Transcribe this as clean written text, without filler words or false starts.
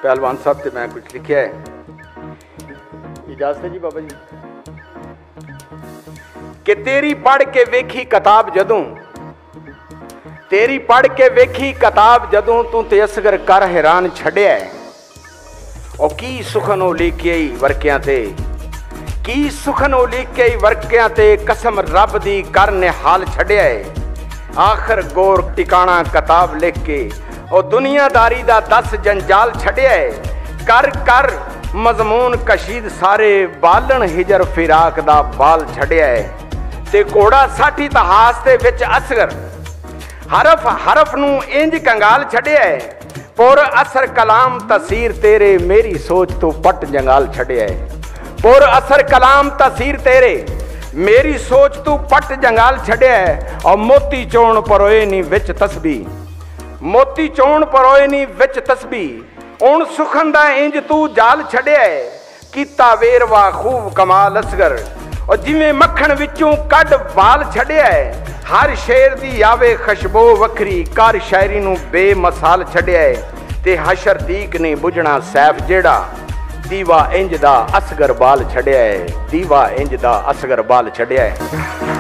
पहलवान साहब तो मैं कुछ लिखा है, इजाजत है जी बाबा जी। कि तेरी पढ़ के वेखी किताब जदों, तेरी पढ़ के वेखी किताब जदों, तू ते असगर कर हैरान छड़िया है। और की सुखन ओ लेके आई वर्कियां ते, की सुखन ओ लेके आई वर्कियां ते, कसम रब दी कर ने हाल छड़िया है। आखिर गोर टिकाणा किताब लिख के और दुनियादारी दा 10 जंजाल छड़िया है। कर कर मजमून कशीद सारे, बालन हिजर फिराक दा बाल छड़िया है। ते घोड़ा साठी इतिहास दे विच असगर हरफ हरफ नू इंज कंगाल छड़िया है। पुर असर कलाम तसीर तेरे, मेरी सोच तो पट जंगाल छड़िया है। पुर असर कलाम तसीर तेरे, मेरी सोच तू पट जंगाल छड़िया है। और मोती चोण परोए नी विच तस्बी, मोती चोण परोए नी विच तस्बी, उन सुखन दा इंज तू जाल छड़िया है। कीता वेरवा खूब कमाल असगर, और जिवें मक्खण विचों कड वाल छड़िया है। हर शेर दी आवे खुशबो वखरी, कर शायरी नू बेमसाल छड़िया है। ते हशर दीक ने बुझना सैफ जेड़ा, दीवा इंज दा असगर बाल छड़िया है। दीवा इंज दा असगर बाल छड़िया है।